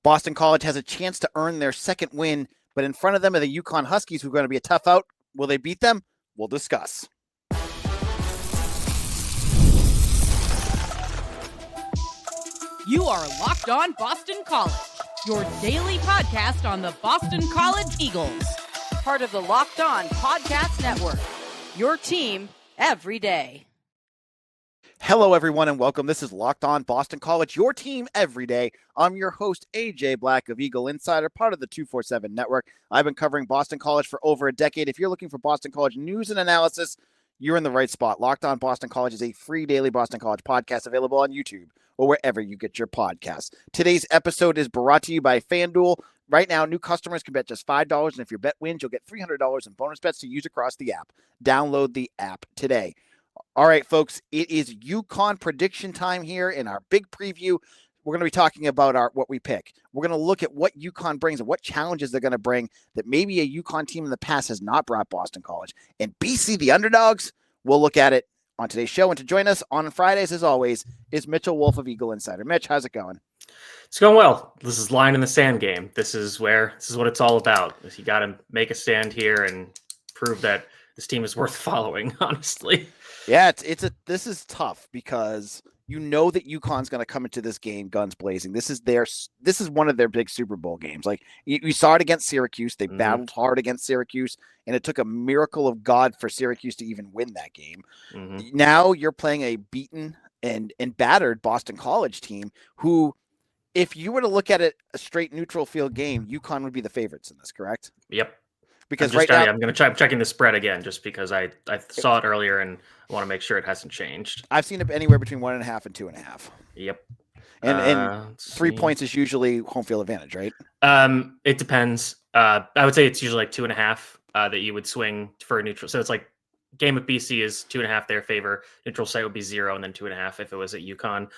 Boston College has a chance to earn their second win, but in front of them are the UConn Huskies, who are going to be a tough out. Will they beat them? We'll discuss. You are Locked On Boston College, your daily podcast on the Boston College Eagles. Part of the Locked On Podcast Network, your team every day. Hello, everyone, and welcome. This is Locked On Boston College, your team every day. I'm your host, AJ Black of Eagle Insider, part of the 247 Network. I've been covering Boston College for over a decade. If you're looking for Boston College news and analysis, you're in the right spot. Locked On Boston College is a free daily Boston College podcast available on YouTube or wherever you get your podcasts. Today's episode is brought to you by FanDuel. Right now, new customers can bet just $5, and if your bet wins, you'll get $300 in bonus bets to use across the app. Download the app today. All right, folks, it is UConn prediction time here in our big preview. We're going to be talking about what we pick. We're going to look at what UConn brings and what challenges they're going to bring that maybe a UConn team in the past has not brought Boston College. And BC, the underdogs, we'll look at it on today's show. And to join us on Fridays, as always, is Mitchell Wolfe of Eagle Insider. Mitch, how's it going? It's going well. This is line in the sand game. This is what it's all about. You got to make a stand here and prove that this team is worth following, honestly. Yeah, this is tough because you know that UConn's going to come into this game guns blazing. This is one of their big Super Bowl games. Like you saw it against Syracuse. They battled hard against Syracuse, and it took a miracle of God for Syracuse to even win that game. Now you're playing a beaten and battered Boston College team who, if you were to look at it a straight neutral field game, UConn would be the favorites in this, correct? Yep. Because I'm going to try checking the spread again just because I saw it earlier and I want to make sure it hasn't changed. I've seen it anywhere between 1.5 and 2.5. Yep. And 3 points is usually home field advantage, right? It depends. I would say it's usually like 2.5 that you would swing for a neutral. So it's like game with BC is 2.5 their favor. Neutral site would be 0 and then 2.5 if it was at UConn.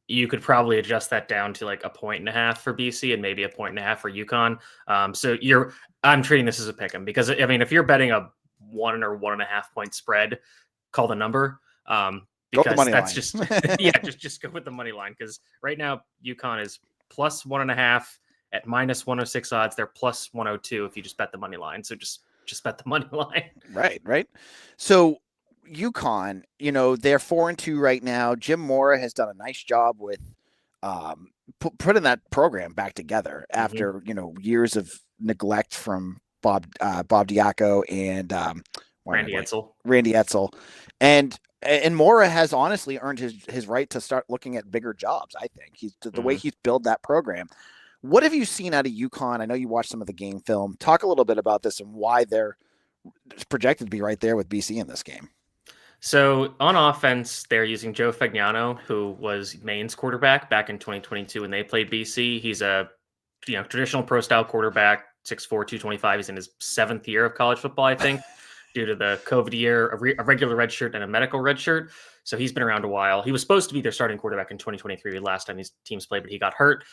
You could probably adjust that down to like 1.5 for BC and maybe 1.5 for UConn. I'm treating this as a pick 'em because I mean, if you're betting a 1 or 1.5 point spread, call the number. Because that's just just go with the money line. Because right now UConn is plus 1.5 at minus 106 odds. They're plus 102 if you just bet the money line. So just bet the money line. Right. So UConn, they're 4-2 right now. Jim Mora has done a nice job with putting that program back together after years of neglect from Bob Diaco and Randy Edsall, and Mora has honestly earned his right to start looking at bigger jobs. I think the way he's built that program. What have you seen out of UConn? I know you watched some of the game film. Talk a little bit about this and why they're projected to be right there with BC in this game. So on offense, they're using Joe Fagnano, who was Maine's quarterback back in 2022 when they played BC. He's a traditional pro style quarterback, 6'4", 225. He's in his 7th year of college football, I think, due to the COVID year, a regular red shirt and a medical red shirt. So he's been around a while. He was supposed to be their starting quarterback in 2023, last time these teams played, but he got hurt.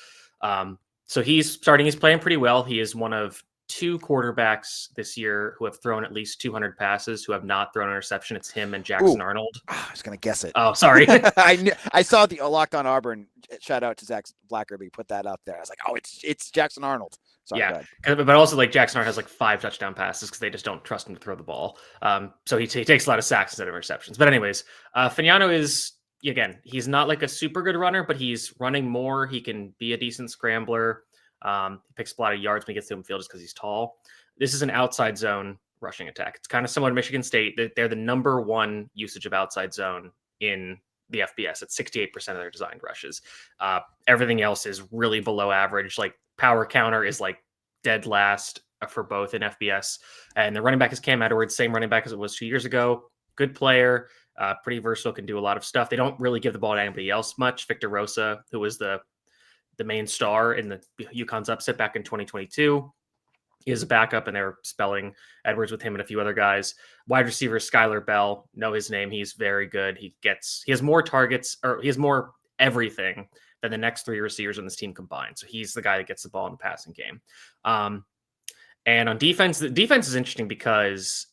So he's playing pretty well. He is one of 2 quarterbacks this year who have thrown at least 200 passes, who have not thrown an interception. It's him and Jackson Arnold. I was going to guess it. Oh, sorry. I saw the Locked On Auburn. Shout out to Zach Blackerby. Put that up there. I was like, oh, it's Jackson Arnold. Sorry, yeah, but also like Jackson Arnold has like 5 touchdown passes because they just don't trust him to throw the ball. So he takes a lot of sacks instead of interceptions. But anyways, Fagnano is, again, he's not like a super good runner, but he's running more. He can be a decent scrambler. He picks a lot of yards when he gets to midfield just because he's tall. This is an outside zone rushing attack. It's kind of similar to Michigan State. They're the number 1 usage of outside zone in the FBS at 68% of their designed rushes. Everything else is really below average. Like power counter is like dead last for both in FBS. And the running back is Cam Edwards, same running back as it was 2 years ago. Good player, pretty versatile, can do a lot of stuff. They don't really give the ball to anybody else much. Victor Rosa, who was the main star in the UConn's upset back in 2022, is a backup, and they're spelling Edwards with him and a few other guys. Wide receiver Skylar Bell, know his name. He's very good. He has more targets, or he has more everything than the next 3 receivers on this team combined. So he's the guy that gets the ball in the passing game. And on defense, the defense is interesting because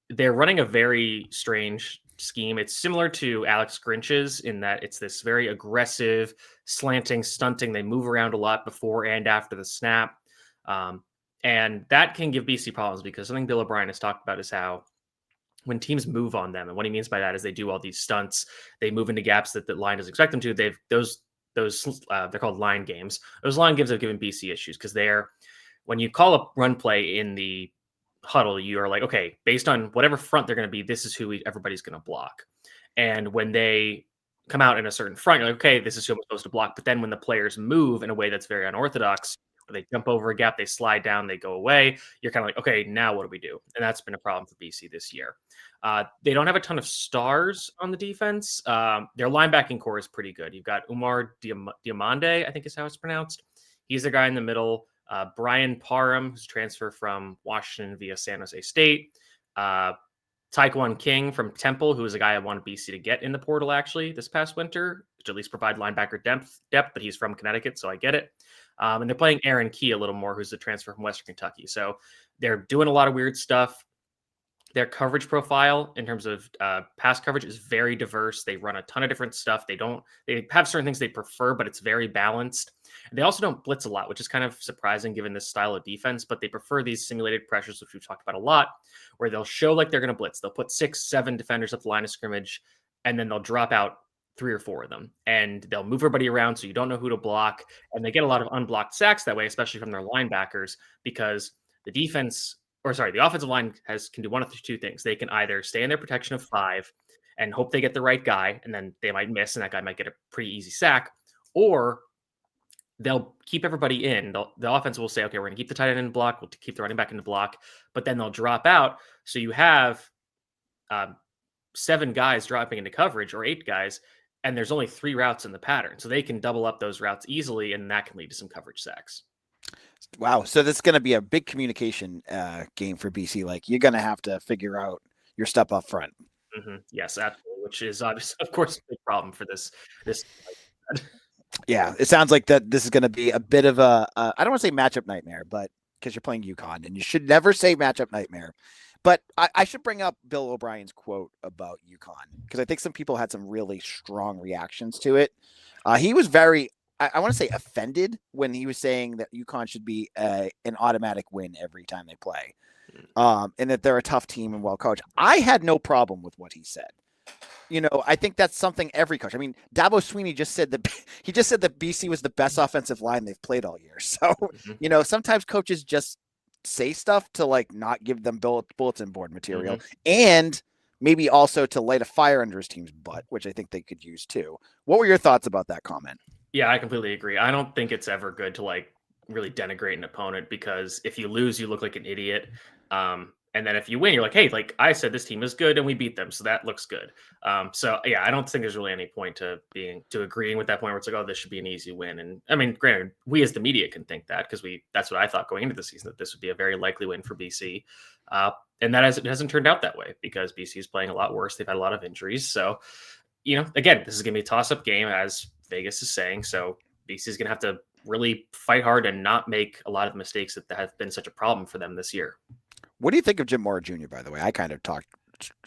they're running a very strange scheme. It's similar to Alex Grinch's in that it's this very aggressive, slanting, stunting. They move around a lot before and after the snap. And that can give BC problems because something Bill O'Brien has talked about is how when teams move on them, and what he means by that is they do all these stunts, they move into gaps that the line doesn't expect them to. They're called line games. Those line games have given BC issues because when you call a run play in the huddle, you are like, okay, based on whatever front they're going to be, this is who everybody's going to block. And when they come out in a certain front, you're like, okay, this is who I'm supposed to block. But then when the players move in a way that's very unorthodox, where they jump over a gap, they slide down, they go away, you're kind of like, okay, now what do we do? And that's been a problem for BC this year. They don't have a ton of stars on the defense. Their linebacking core is pretty good. You've got Umar Diamande, I think is how it's pronounced. He's the guy in the middle. Brian Parham, who's transferred from Washington via San Jose State. Taekwon King from Temple, who is a guy I wanted BC to get in the portal actually this past winter, to at least provide linebacker depth, but he's from Connecticut, so I get it. And they're playing Aaron Key a little more, who's a transfer from Western Kentucky. So they're doing a lot of weird stuff. Their coverage profile in terms of pass coverage is very diverse. They run a ton of different stuff. They have certain things they prefer, but it's very balanced. And they also don't blitz a lot, which is kind of surprising given this style of defense, but they prefer these simulated pressures, which we've talked about a lot, where they'll show like they're going to blitz. They'll put 6-7 defenders at the line of scrimmage, and then they'll drop out 3 or 4 of them, and they'll move everybody around so you don't know who to block. And they get a lot of unblocked sacks that way, especially from their linebackers, because the offensive line can do one of 2 things. They can either stay in their protection of 5 and hope they get the right guy, and then they might miss, and that guy might get a pretty easy sack, or they'll keep everybody in. The offense will say, okay, we're going to keep the tight end in block, we'll keep the running back in the block, but then they'll drop out. So you have 7 guys dropping into coverage, or 8 guys, and there's only 3 routes in the pattern. So they can double up those routes easily, and that can lead to some coverage sacks. Wow. So this is going to be a big communication game for BC. Like, you're going to have to figure out your stuff up front. Mm-hmm. Yes, absolutely. Which is obviously, of course, a big problem for this. Yeah, it sounds like that this is going to be a bit of I don't want to say matchup nightmare, but because you're playing UConn, and you should never say matchup nightmare. But I should bring up Bill O'Brien's quote about UConn, because I think some people had some really strong reactions to it. He was very, I want to say, offended when he was saying that UConn should be an automatic win every time they play, and that they're a tough team and well coached. I had no problem with what he said. I think that's something every coach. I mean, Dabo Sweeney just said that BC was the best offensive line they've played all year. So, sometimes coaches just say stuff to like not give them bulletin board material, and maybe also to light a fire under his team's butt, which I think they could use too. What were your thoughts about that comment? Yeah, I completely agree. I don't think it's ever good to like really denigrate an opponent, because if you lose, you look like an idiot. And then if you win, you're like, hey, like I said, this team is good and we beat them, so that looks good. So yeah, I don't think there's really any point to agreeing with that point where it's like, oh, this should be an easy win. And I mean, granted, we as the media can think that, because that's what I thought going into the season, that this would be a very likely win for BC. And it hasn't turned out that way, because BC is playing a lot worse. They've had a lot of injuries. So, again, this is going to be a toss-up game, as Vegas is saying. So BC is going to have to really fight hard and not make a lot of the mistakes that have been such a problem for them this year. What do you think of Jim Mora Jr., by the way? I kind of talked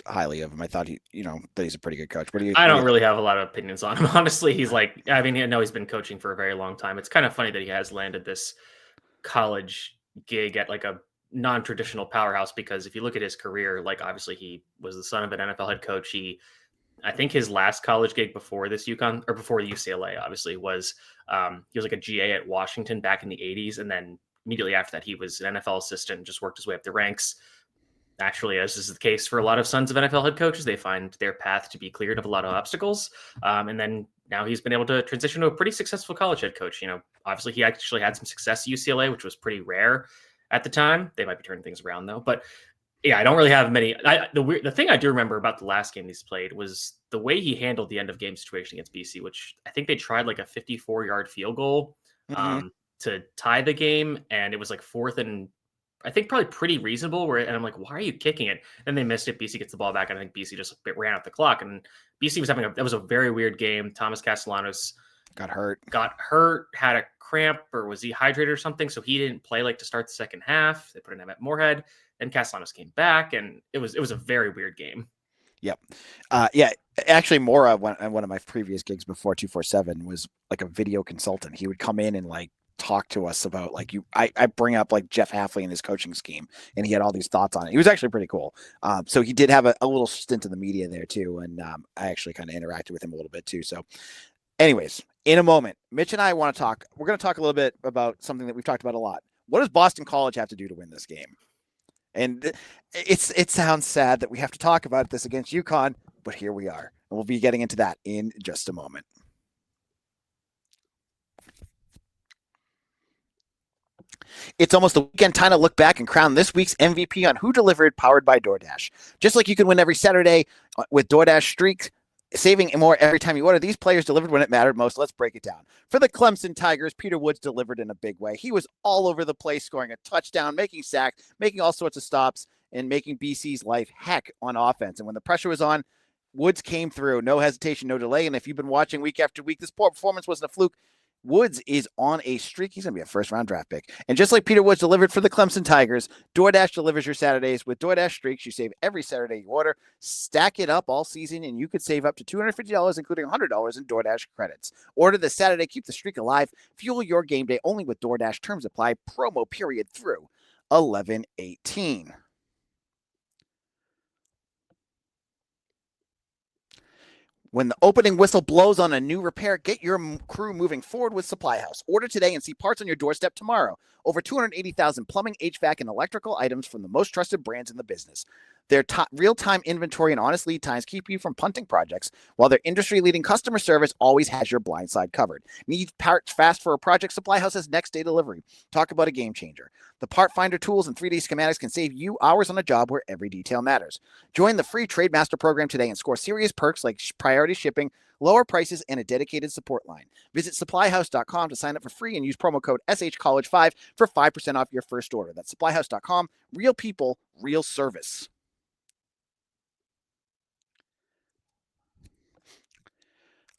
highly of him. I thought that he's a pretty good coach. I don't really have a lot of opinions on him. Honestly, he's like, I mean, I know he's been coaching for a very long time. It's kind of funny that he has landed this college gig at like a non-traditional powerhouse, because if you look at his career, like obviously he was the son of an NFL head coach. I think his last college gig before this UConn, or before the UCLA, obviously, was he was like a GA at Washington back in the 80s. And then immediately after that, he was an NFL assistant and just worked his way up the ranks. Actually, as is the case for a lot of sons of NFL head coaches, they find their path to be cleared of a lot of obstacles. And then now he's been able to transition to a pretty successful college head coach. Obviously he actually had some success at UCLA, which was pretty rare at the time. They might be turning things around though. But yeah, I don't really have many. The thing I do remember about the last game he's played was the way he handled the end of game situation against BC, which I think they tried like a 54-yard field goal to tie the game, and it was like 4th and I think probably pretty reasonable. And I'm like, why are you kicking it? And they missed it. BC gets the ball back, and I think BC just ran out the clock. And BC was that was a very weird game. Thomas Castellanos got hurt, had a cramp, or was dehydrated or something, so he didn't play like to start the second half. They put in Emmett Moorhead, and Castellanos came back, and it was a very weird game. Yep. Yeah. Actually, Mora, one of my previous gigs before 247 was like a video consultant. He would come in and like talk to us about like I bring up like Jeff Halfley and his coaching scheme, and he had all these thoughts on it. He was actually pretty cool. So he did have a little stint in the media there too, and I actually kind of interacted with him a little bit too. So, anyways, in a moment, Mitch and I want to talk. We're going to talk a little bit about something that we've talked about a lot. What does Boston College have to do to win this game? And it sounds sad that we have to talk about this against UConn, but here we are. And we'll be getting into that in just a moment. It's almost the weekend time to look back and crown this week's MVP on Who Delivered, powered by DoorDash. Just like you can win every Saturday with DoorDash Streaks, saving more every time you order, these players delivered when it mattered most. Let's break it down. For the Clemson Tigers, Peter Woods delivered in a big way. He was all over the place, scoring a touchdown, making sacks, making all sorts of stops, and making BC's life heck on offense. And when the pressure was on, Woods came through. No hesitation, no delay. And if you've been watching week after week, this poor performance wasn't a fluke. Woods is on a streak. He's going to be a first-round draft pick. And just like Peter Woods delivered for the Clemson Tigers, DoorDash delivers your Saturdays. With DoorDash Streaks, you save every Saturday you order. Stack it up all season, and you could save up to $250, including $100 in DoorDash credits. Order this Saturday. Keep the streak alive. Fuel your game day only with DoorDash. Terms apply. Promo period through 11/18. When the opening whistle blows on a new repair, get your crew moving forward with Supply House. Order today and see parts on your doorstep tomorrow. Over 280,000 plumbing, HVAC, and electrical items from the most trusted brands in the business. Their real-time inventory and honest lead times keep you from punting projects, while their industry-leading customer service always has your blind side covered. Need parts fast for a project? Supply House has next-day delivery. Talk about a game changer. The part finder tools and 3D schematics can save you hours on a job where every detail matters. Join the free Trade Master program today and score serious perks like priority shipping, lower prices, and a dedicated support line. Visit supplyhouse.com to sign up for free and use promo code SHCollege5 for 5% off your first order. That's supplyhouse.com. Real people, real service.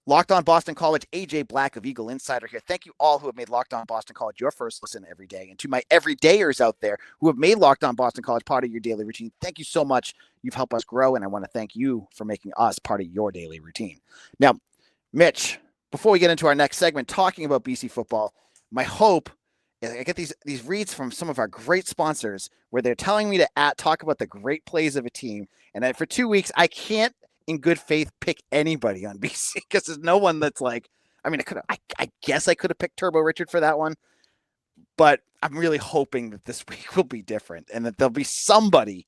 Locked On Boston College, AJ Black of Eagle Insider here. Thank you all who have made Locked On Boston College your first listen every day. And to my everydayers out there who have made Locked On Boston College part of your daily routine, thank you so much. You've helped us grow, and I want to thank you for making us part of your daily routine. Now, Mitch, before we get into our next segment talking about BC football, my hope is I get these reads from some of our great sponsors where they're telling me to talk about the great plays of a team. And for 2 weeks, I can't in good faith pick anybody on BC because there's no one that's like, I mean, I guess I could have picked Turbo Richard for that one, but I'm really hoping that this week will be different and that there'll be somebody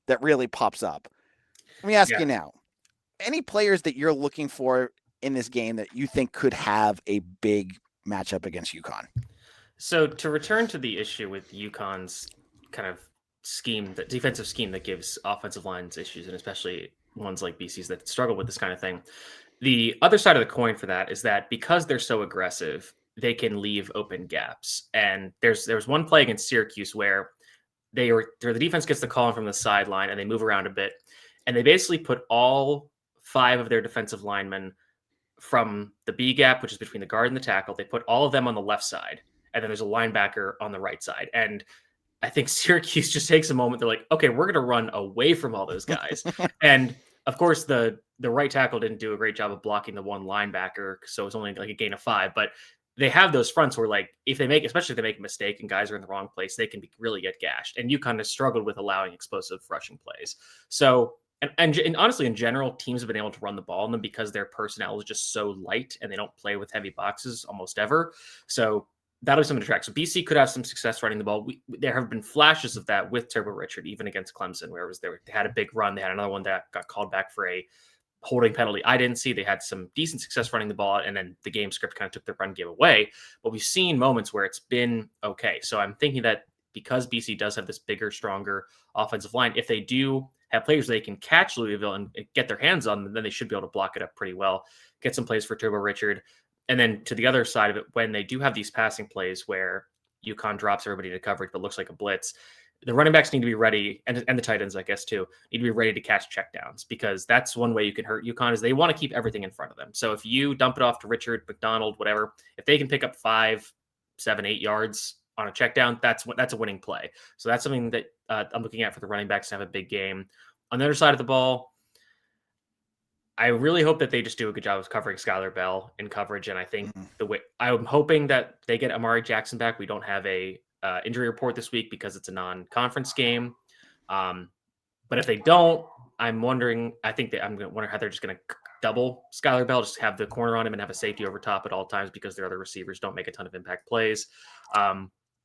that really pops up. Let me ask you now, any players that you're looking for in this game that you think could have a big matchup against UConn? So to return to the issue with UConn's kind of scheme, the defensive scheme that gives offensive lines issues, and especially ones like BC's that struggle with this kind of thing. The other side of the coin for that is that because they're so aggressive, they can leave open gaps. And there's one play against Syracuse where the defense gets the call in from the sideline and they move around a bit. And they basically put all 5 of their defensive linemen from the B gap, which is between the guard and the tackle. They put all of them on the left side. And then there's a linebacker on the right side. And I think Syracuse just takes a moment. They're like, okay, we're going to run away from all those guys. And of course, the right tackle didn't do a great job of blocking the one linebacker. So it's only like a gain of 5. But they have those fronts where, like, especially if they make a mistake and guys are in the wrong place, they can really get gashed. And UConn has struggled with allowing explosive rushing plays. So, and honestly, in general, teams have been able to run the ball on them because their personnel is just so light and they don't play with heavy boxes almost ever. So that'll be something to track. So BC could have some success running the ball. There have been flashes of that with Turbo Richard, even against Clemson, where they had a big run. They had another one that got called back for a holding penalty I didn't see. They had some decent success running the ball, and then the game script kind of took their run game away. But we've seen moments where it's been okay. So I'm thinking that because BC does have this bigger, stronger offensive line, if they do have players they can catch Louisville and get their hands on them, then they should be able to block it up pretty well, get some plays for Turbo Richard. And then to the other side of it, when they do have these passing plays where UConn drops everybody into coverage but looks like a blitz, the running backs need to be ready, and the tight ends, I guess, too, need to be ready to catch checkdowns, because that's one way you can hurt UConn is they want to keep everything in front of them. So if you dump it off to Richard, McDonald, whatever, if they can pick up 5, 7, 8 yards on a check down, that's a winning play. So that's something that I'm looking at for the running backs to have a big game. On the other side of the ball, I really hope that they just do a good job of covering Skylar Bell in coverage. And I think Mhm. I'm hoping that they get Amari Jackson back. We don't have a injury report this week because it's a non-conference game. But if they don't, I'm wondering. I think that I'm going to wonder how they're just going to double Skylar Bell, just have the corner on him and have a safety over top at all times because their other receivers don't make a ton of impact plays.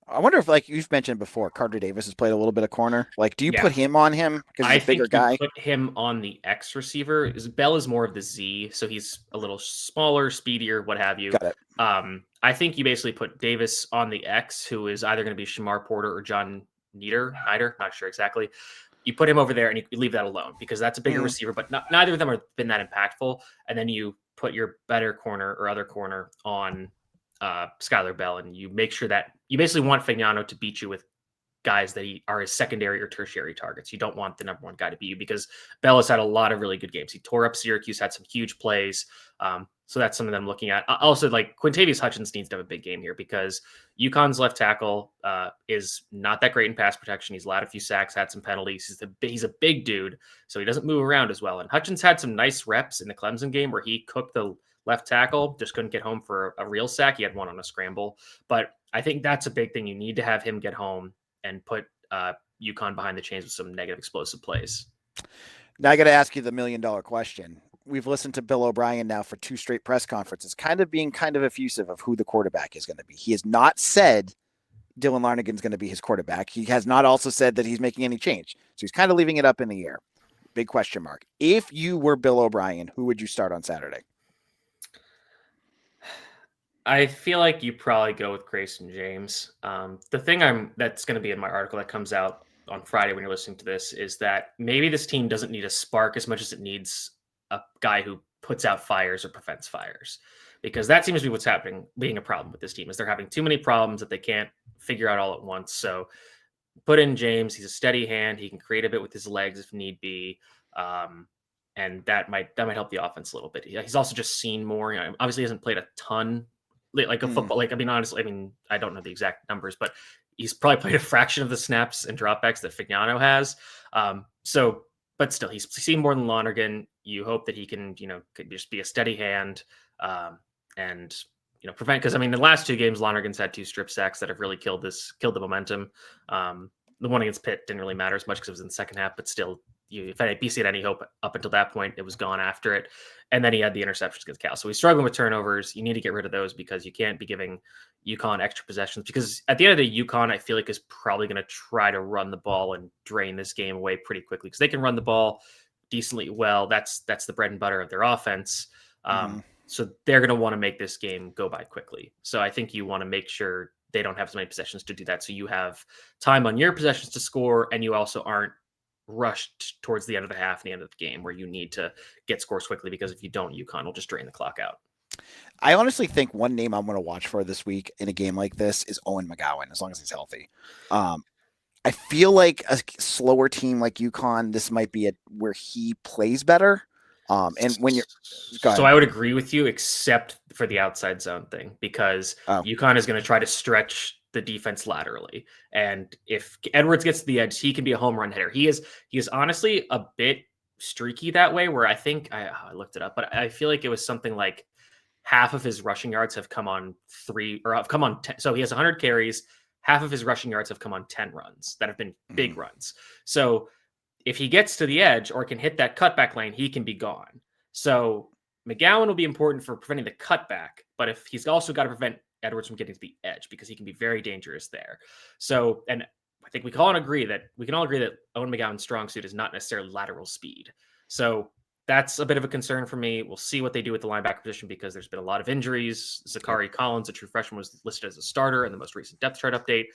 I wonder if, like you've mentioned before, Carter Davis has played a little bit of corner. Like, do you put him on him because he's a bigger guy? I think you put him on the X receiver. Bell is more of the Z, so he's a little smaller, speedier, what have you. Got it. I think you basically put Davis on the X, who is either going to be Shamar Porter or John Nieder, not sure exactly. You put him over there and you leave that alone because that's a bigger receiver, but neither of them have been that impactful. And then you put your better corner or other corner on Skylar Bell, and you make sure that you basically want Fagnano to beat you with guys that are his secondary or tertiary targets. You don't want the number one guy to beat you because Bell has had a lot of really good games. He tore up Syracuse, had some huge plays. So that's something that I'm looking at. Also, like Quintavious Hutchins needs to have a big game here because UConn's left tackle is not that great in pass protection. He's allowed a few sacks, had some penalties. He's a big dude, so he doesn't move around as well. And Hutchins had some nice reps in the Clemson game where he cooked the left tackle, just couldn't get home for a real sack. He had one on a scramble. But I think that's a big thing. You need to have him get home and put UConn behind the chains with some negative explosive plays. Now I got to ask you the $1 million question. We've listened to Bill O'Brien now for 2 straight press conferences, being kind of effusive of who the quarterback is going to be. He has not said Dylan Lonergan is going to be his quarterback. He has not also said that he's making any change. So he's kind of leaving it up in the air. Big question mark. If you were Bill O'Brien, who would you start on Saturday? I feel like you probably go with Grayson James. The thing that's going to be in my article that comes out on Friday when you're listening to this is that maybe this team doesn't need a spark as much as it needs a guy who puts out fires or prevents fires, because that seems to be what's happening, being a problem with this team is they're having too many problems that they can't figure out all at once. So put in James. He's a steady hand. He can create a bit with his legs if need be. And that might help the offense a little bit. He's also just seen more. Obviously he hasn't played a ton like a football. Honestly, I don't know the exact numbers, but he's probably played a fraction of the snaps and dropbacks that Fagnano has. But still, he's seen more than Lonergan. You hope that he can, could just be a steady hand and prevent. Because the last 2 games, Lonergan's had 2 strip sacks that have really killed the momentum. The one against Pitt didn't really matter as much because it was in the second half, but still, if BC had any hope up until that point, it was gone after it. And then he had the interceptions against Cal. So he's struggling with turnovers. You need to get rid of those because you can't be giving UConn extra possessions, because at the end of the day, UConn, I feel like, is probably going to try to run the ball and drain this game away pretty quickly because they can run the ball decently well. That's the bread and butter of their offense. So they're going to want to make this game go by quickly. So I think you want to make sure they don't have so many possessions to do that. So you have time on your possessions to score, and you also aren't rushed towards the end of the half and the end of the game where you need to get scores quickly, because if you don't, UConn will just drain the clock out. I honestly think one name I'm going to watch for this week in a game like this is Owen McGowan, as long as he's healthy. I feel like a slower team like UConn, this might be where he plays better. And when you're, so I would agree with you, except for the outside zone thing, because UConn is going to try to stretch the defense laterally. And if Edwards gets to the edge, he can be a home run hitter. He is honestly a bit streaky that way, where I think I looked it up, but I feel like it was something like half of his rushing yards have come on 10. So he has 100 carries. Half of his rushing yards have come on 10 runs that have been big runs. So if he gets to the edge or can hit that cutback lane, he can be gone. So McGowan will be important for preventing the cutback, but if he's also got to prevent Edwards from getting to the edge, because he can be very dangerous there. So, and I think we can all agree that Owen McGowan's strong suit is not necessarily lateral speed. So that's a bit of a concern for me. We'll see what they do with the linebacker position, because there's been a lot of injuries. Zachary Collins, a true freshman, was listed as a starter in the most recent depth chart update.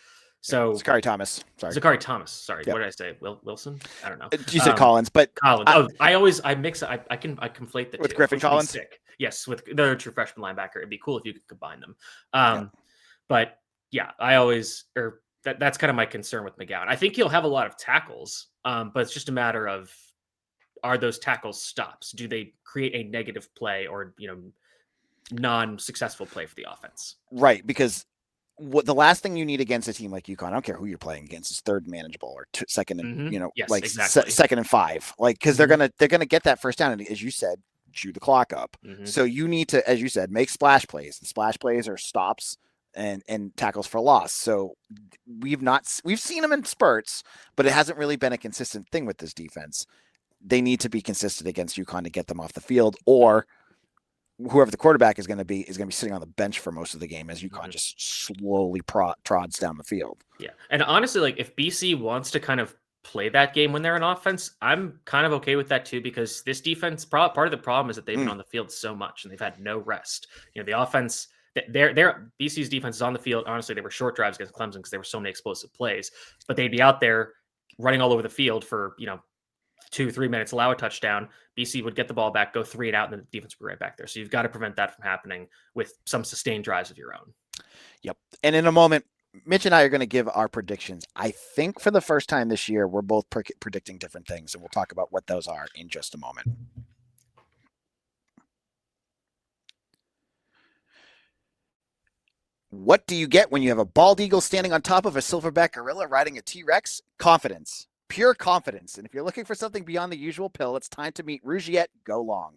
So Zachary Thomas. Sorry. Yep. What did I say? Wilson? I don't know. You said Collins, but Collins. I conflate the with two. Griffin Collins. Sick. Yes, with the true freshman linebacker. It'd be cool if you could combine them. But yeah, that's kind of my concern with McGowan. I think he'll have a lot of tackles, but it's just a matter of, are those tackles stops? Do they create a negative play or non-successful play for the offense? Right, because the last thing you need against a team like UConn, I don't care who you're playing against, is third and manageable or second and Yes, exactly. Second and 5, like, because they're gonna get that first down. And as you said, chew the clock up. So you need to, as you said, make splash plays. The splash plays are stops and tackles for loss. So we've seen them in spurts, but it hasn't really been a consistent thing with this defense. They need to be consistent against UConn to get them off the field, or whoever the quarterback is going to be sitting on the bench for most of the game as UConn just slowly trods down the field. Yeah. And honestly, like if BC wants to kind of play that game when they're in offense, I'm kind of okay with that too, because this defense, part of the problem is that they've been on the field so much and they've had no rest. You know, the offense, their BC's defense is on the field. Honestly, they were short drives against Clemson because there were so many explosive plays, but they'd be out there running all over the field for, 2-3 minutes, allow a touchdown. BC would get the ball back, go 3 and out, and then the defense would be right back there. So you've got to prevent that from happening with some sustained drives of your own. Yep. And in a moment, Mitch and I are going to give our predictions. I think for the first time this year, we're both predicting different things, and we'll talk about what those are in just a moment. What do you get when you have a bald eagle standing on top of a silverback gorilla riding a T-Rex? Confidence. Pure confidence. And if you're looking for something beyond the usual pill, it's time to meet Rougiette Go Long.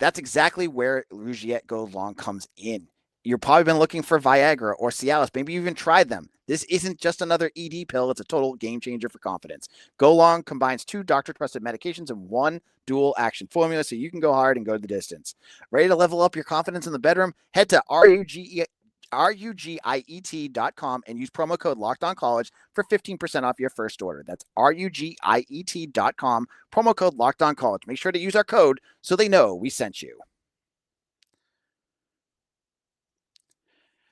That's exactly where Rougiette Go Long comes in. You've probably been looking for Viagra or Cialis. Maybe you even tried them. This isn't just another ED pill. It's a total game changer for confidence. Go Long combines 2 doctor-trusted medications in one dual-action formula, so you can go hard and go the distance. Ready to level up your confidence in the bedroom? Head to RUGIET.com and use promo code LOCKEDONCollege for 15% off your first order. That's RUGIET.com, promo code LOCKEDONCollege. Make sure to use our code so they know we sent you.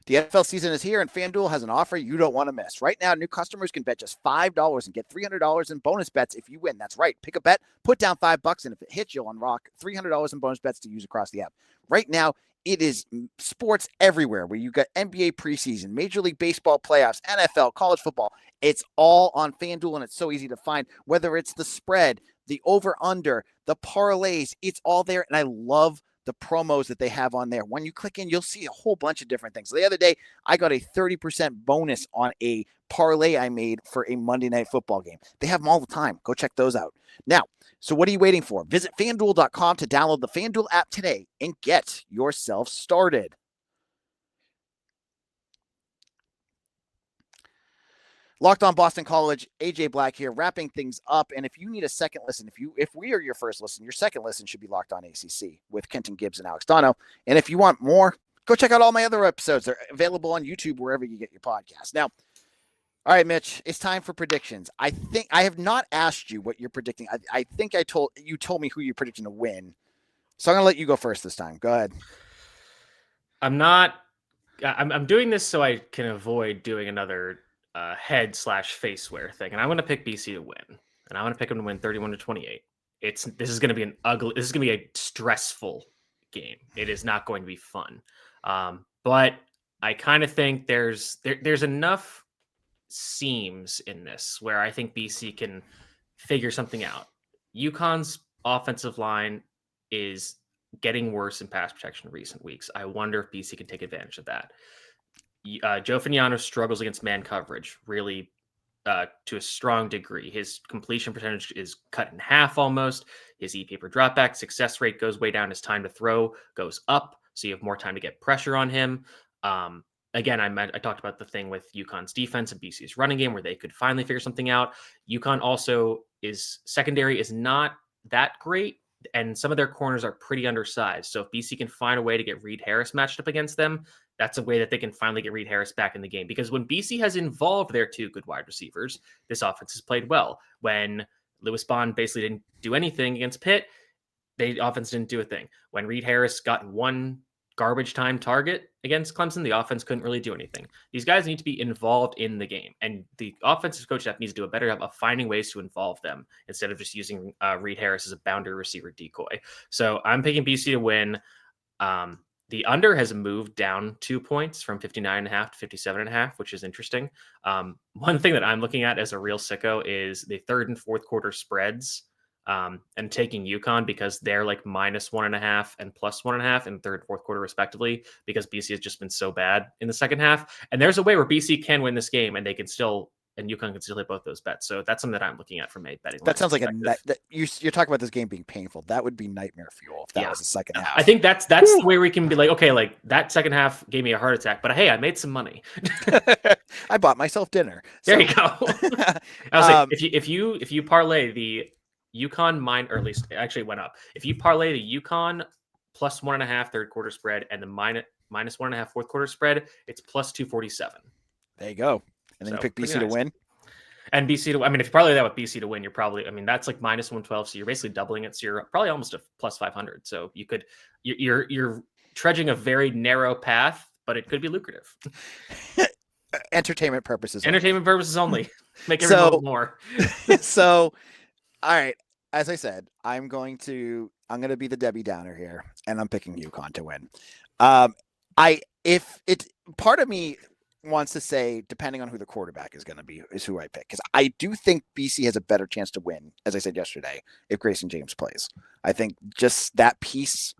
The NFL season is here, and FanDuel has an offer you don't want to miss. Right now, new customers can bet just $5 and get $300 in bonus bets if you win. That's right. Pick a bet, put down $5, and if it hits, you'll unlock $300 in bonus bets to use across the app. Right now, it is sports everywhere where you got NBA preseason, Major League Baseball playoffs, NFL, college football. It's all on FanDuel, and it's so easy to find. Whether it's the spread, the over-under, the parlays, it's all there, and I love the promos that they have on there. When you click in, you'll see a whole bunch of different things. The other day, I got a 30% bonus on a parlay I made for a Monday Night Football game. They have them all the time. Go check those out. Now, so what are you waiting for? Visit FanDuel.com to download the FanDuel app today and get yourself started. Locked On Boston College, AJ Black here, wrapping things up. And if you need a second listen, if we are your first listen, your second listen should be Locked On ACC with Kenton Gibbs and Alex Dono. And if you want more, go check out all my other episodes. They're available on YouTube, wherever you get your podcasts. Now, all right, Mitch, it's time for predictions. I think I have not asked you what you're predicting. I think you told me who you're predicting to win. So I'm going to let you go first this time. Go ahead. I'm doing this so I can avoid doing another head/face-wear thing, and I want to pick BC to win, and I want to pick them to win 31-28. This is going to be this is going to be a stressful game. It is not going to be fun, but I kind of think there's enough seams in this where I think BC can figure something out. UConn's offensive line is getting worse in pass protection in recent weeks. I wonder if BC can take advantage of that. Joe Fagnano struggles against man coverage really to a strong degree. His completion percentage is cut in half almost. His EP per dropback success rate goes way down. His time to throw goes up, so you have more time to get pressure on him. Again, I talked about the thing with UConn's defense and BC's running game where they could finally figure something out. UConn also secondary is not that great, and some of their corners are pretty undersized. So if BC can find a way to get Reed Harris matched up against them, that's a way that they can finally get Reed Harris back in the game. Because when BC has involved their 2 good wide receivers, this offense has played well. When Lewis Bond basically didn't do anything against Pitt, the offense didn't do a thing. When Reed Harris got 1 garbage time target against Clemson, the offense couldn't really do anything. These guys need to be involved in the game, and the offensive coach staff needs to do a better job of finding ways to involve them instead of just using Reed Harris as a boundary receiver decoy. So I'm picking BC to win. The under has moved down 2 points from 59.5 to 57.5, which is interesting. One thing that I'm looking at as a real sicko is the third and fourth quarter spreads. And taking UConn because they're like -1.5 and +1.5 in third and fourth quarter respectively, because BC has just been so bad in the second half. And there's a way where BC can win this game and they can still and UConn can still hit both those bets. So that's something that I'm looking at from a betting. That sounds like you're talking about this game being painful. That would be nightmare fuel if that was the second half. I think that's the way we can be like, okay, like that second half gave me a heart attack, but hey, I made some money. I bought myself dinner. There you go. I was like, if you parlay the UConn or at least it actually went up. If you parlay the UConn plus 1.5 third quarter spread and the minus 1.5 fourth quarter spread, it's plus 247. There you go. And then you pick BC to win. And BC to, I mean, if you parlay that with BC to win, you're probably, I mean, that's like minus 112. So you're basically doubling it. So you're probably almost a plus 500. So you're trudging a very narrow path, but it could be lucrative. Entertainment purposes. Purposes only. Make everyone more. So, all right. As I said, I'm going to be the Debbie Downer here, and I'm picking UConn to win. Part of me wants to say, depending on who the quarterback is going to be, is who I pick. Because I do think BC has a better chance to win, as I said yesterday, if Grayson James plays. I think just that piece,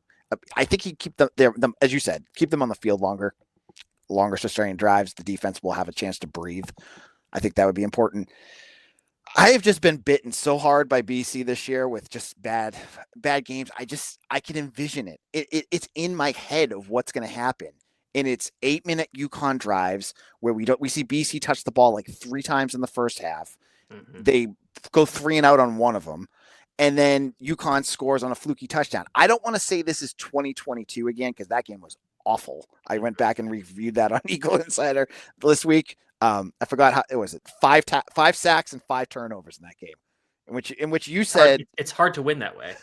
I think he'd keep them, as you said, keep them on the field longer sustained drives. The defense will have a chance to breathe. I think that would be important. I have just been bitten so hard by BC this year with just bad games. I can envision it. It's in my head of what's going to happen. And it's 8-minute UConn drives where we see BC touch the ball like 3 times in the first half. Mm-hmm. They go 3 and out on one of them. And then UConn scores on a fluky touchdown. I don't want to say this is 2022 again, because that game was awful. I went back and reviewed that on Eagle Insider this week. I forgot how it was. 5 sacks and 5 turnovers in that game, in which you said it's hard to win that way.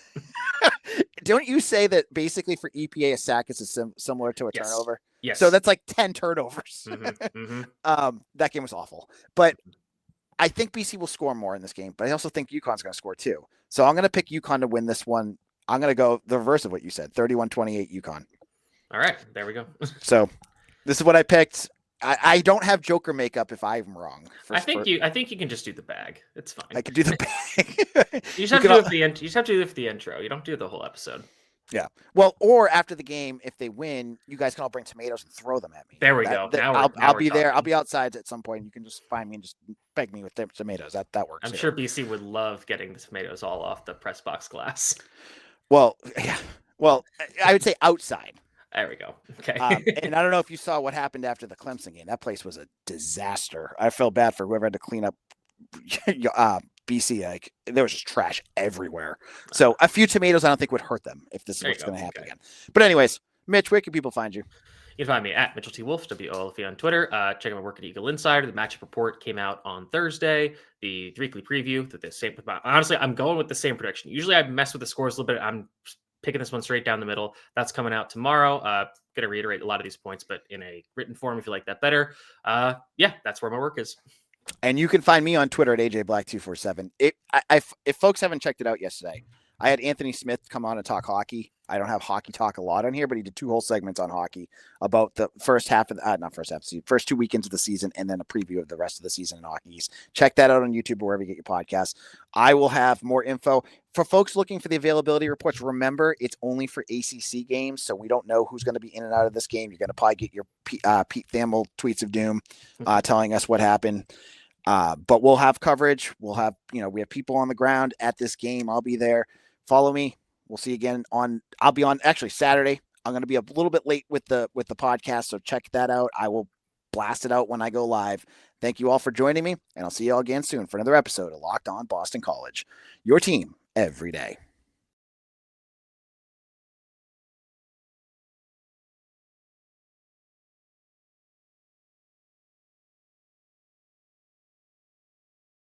Don't you say that basically for EPA a sack is similar to a turnover? Yes. So that's like 10 turnovers. Mm-hmm. Mm-hmm. That game was awful, but I think BC will score more in this game. But I also think UConn's going to score too. So I'm going to pick UConn to win this one. I'm going to go the reverse of what you said, 31-28 UConn. All right, there we go. So this is what I picked. I don't have Joker makeup if I'm wrong. I think you can just do the bag. It's fine. I could do the bag. You just have to do it for the end. You just have to do it for the intro. You don't do the whole episode. Yeah. Well, or after the game, if they win, you guys can all bring tomatoes and throw them at me. There we go. I'll be there. I'll be outside at some point. You can just find me and just beg me with tomatoes. That works. I'm sure BC would love getting the tomatoes all off the press box glass. Well, yeah. Well, I would say outside. There we go. Okay. And I don't know if you saw what happened after the Clemson game. That place was a disaster. I felt bad for whoever had to clean up BC. Like, there was just trash everywhere. So a few tomatoes I don't think would hurt them if this is what's going to happen again. But anyways, Mitch, where can people find you? You can find me at Mitchell T. Wolfe, WOLFE on Twitter. Check out my work at Eagle Insider. The matchup report came out on Thursday. The weekly preview. Honestly, I'm going with the same prediction. Usually I mess with the scores a little bit. I'm picking this one straight down the middle. That's coming out tomorrow. Going to reiterate a lot of these points, but in a written form if you like that better. That's where my work is. And you can find me on Twitter at AJBlack247. If folks haven't checked it out yesterday, I had Anthony Smith come on and talk hockey. I don't have hockey talk a lot on here, but he did 2 whole segments on hockey about the first 2 weekends of the season, and then a preview of the rest of the season in hockey. Check that out on YouTube or wherever you get your podcasts. I will have more info for folks looking for the availability reports. Remember, it's only for ACC games, so we don't know who's going to be in and out of this game. You're going to probably get your Pete Thamel tweets of doom telling us what happened. But we'll have coverage. We'll have, we have people on the ground at this game. I'll be there. Follow me. We'll see you again I'll be on actually Saturday. I'm going to be a little bit late with the podcast. So check that out. I will blast it out when I go live. Thank you all for joining me, and I'll see you all again soon for another episode of Locked On Boston College, your team every day.